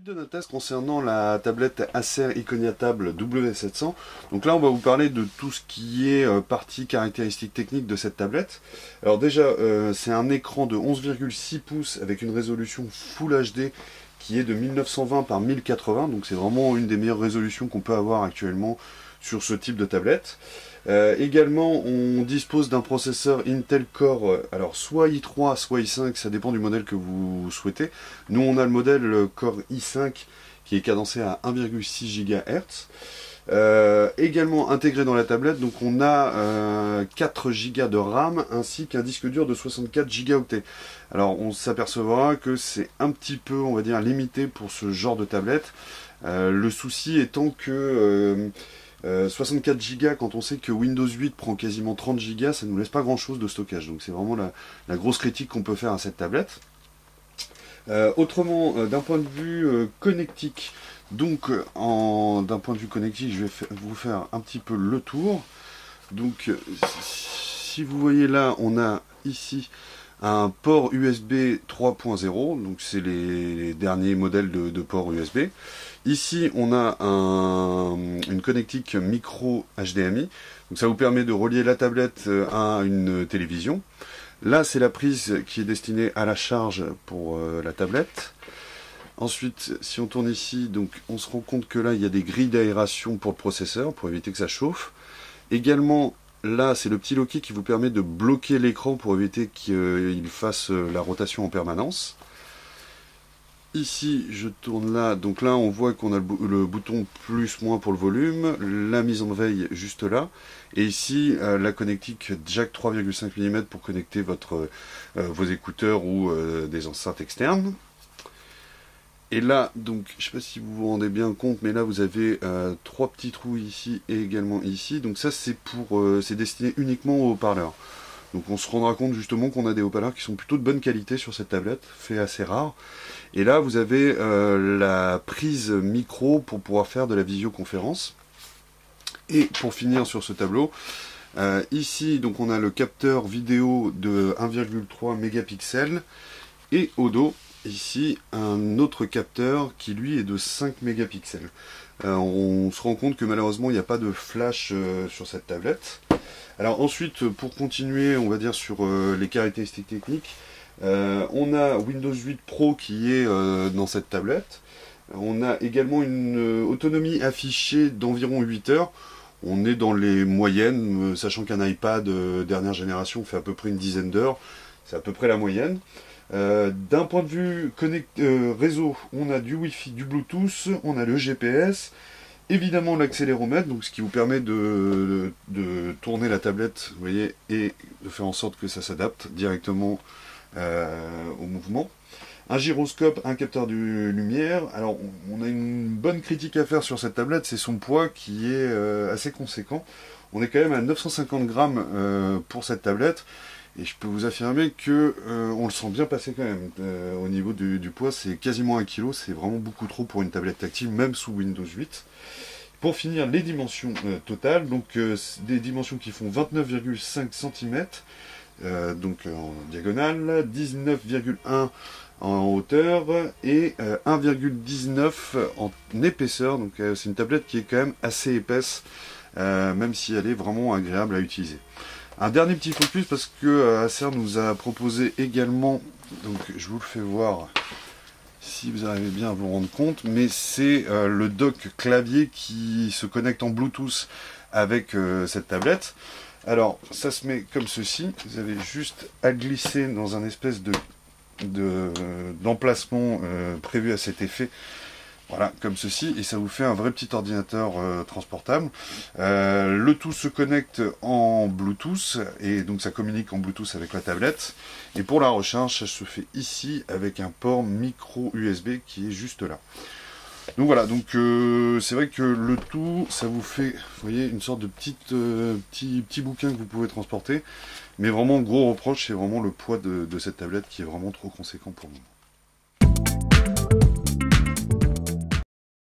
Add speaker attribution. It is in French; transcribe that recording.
Speaker 1: Suite de notre test concernant la tablette Acer Iconia Tab W700. Donc là on va vous parler de tout ce qui est partie caractéristique technique de cette tablette. Alors déjà c'est un écran de 11,6 pouces avec une résolution Full HD qui est de 1920 par 1080, donc c'est vraiment une des meilleures résolutions qu'on peut avoir actuellement sur ce type de tablette. Également, on dispose d'un processeur Intel Core, alors soit i3, soit i5, ça dépend du modèle que vous souhaitez. Nous, on a le modèle Core i5 qui est cadencé à 1,6 GHz. Également intégré dans la tablette, donc on a 4 Go de RAM ainsi qu'un disque dur de 64 Go. Alors on s'apercevra que c'est un petit peu, on va dire, limité pour ce genre de tablette. Le souci étant que 64 Go, quand on sait que Windows 8 prend quasiment 30 Go, ça ne nous laisse pas grand chose de stockage. Donc c'est vraiment la grosse critique qu'on peut faire à cette tablette. Autrement, d'un point de vue connectique, donc d'un point de vue connectique, je vais vous faire un petit peu le tour. Donc si vous voyez là, on a ici un port USB 3.0, donc c'est les derniers modèles de port USB. Ici, on a une connectique micro HDMI, donc ça vous permet de relier la tablette à une télévision. Là, c'est la prise qui est destinée à la charge pour la tablette. Ensuite, si on tourne ici, donc on se rend compte que là, il y a des grilles d'aération pour le processeur, pour éviter que ça chauffe. Également, là, c'est le petit loquet qui vous permet de bloquer l'écran pour éviter qu'il fasse la rotation en permanence. Ici, je tourne là, donc là on voit qu'on a le bouton plus-moins pour le volume, la mise en veille juste là, et ici la connectique jack 3,5 mm pour connecter vos écouteurs ou des enceintes externes. Et là, donc, je ne sais pas si vous vous rendez bien compte, mais là vous avez 3 petits trous ici et également ici, donc ça c'est destiné uniquement aux haut-parleurs. Donc on se rendra compte justement qu'on a des haut-parleurs qui sont plutôt de bonne qualité sur cette tablette, fait assez rare. Et là vous avez la prise micro pour pouvoir faire de la visioconférence. Et pour finir sur ce tableau, ici donc on a le capteur vidéo de 1,3 mégapixels et au dos ici un autre capteur qui lui est de 5 mégapixels. On se rend compte que malheureusement il n'y a pas de flash sur cette tablette. Alors ensuite, pour continuer, on va dire sur les caractéristiques techniques, on a Windows 8 Pro qui est dans cette tablette. On a également une autonomie affichée d'environ 8 heures. On est dans les moyennes, sachant qu'un iPad dernière génération fait à peu près une dizaine d'heures. C'est à peu près la moyenne. D'un point de vue réseau, on a du Wi-Fi, du Bluetooth, on a le GPS. Évidemment l'accéléromètre, donc ce qui vous permet de tourner la tablette, vous voyez, et de faire en sorte que ça s'adapte directement au mouvement. Un gyroscope, un capteur de lumière. Alors on a une bonne critique à faire sur cette tablette, c'est son poids qui est assez conséquent. On est quand même à 950 grammes pour cette tablette. Et je peux vous affirmer que on le sent bien passer quand même. Au niveau du poids, c'est quasiment 1 kg, c'est vraiment beaucoup trop pour une tablette tactile, même sous Windows 8. Pour finir, les dimensions totales, donc des dimensions qui font 29,5 cm, donc en diagonale, 19,1 en hauteur et 1,19 en épaisseur. Donc c'est une tablette qui est quand même assez épaisse, même si elle est vraiment agréable à utiliser. Un dernier petit focus parce que Acer nous a proposé également, donc je vous le fais voir si vous arrivez bien à vous rendre compte, mais c'est le dock clavier qui se connecte en Bluetooth avec cette tablette. Alors ça se met comme ceci, vous avez juste à glisser dans un espèce d'emplacement prévu à cet effet. Voilà, comme ceci, et ça vous fait un vrai petit ordinateur transportable. Le tout se connecte en Bluetooth, et donc ça communique en Bluetooth avec la tablette. Et pour la recharge, ça se fait ici avec un port micro USB qui est juste là. Donc voilà, donc c'est vrai que le tout, ça vous fait, vous voyez, une sorte de petit bouquin que vous pouvez transporter. Mais vraiment, gros reproche, c'est vraiment le poids de cette tablette qui est vraiment trop conséquent pour nous.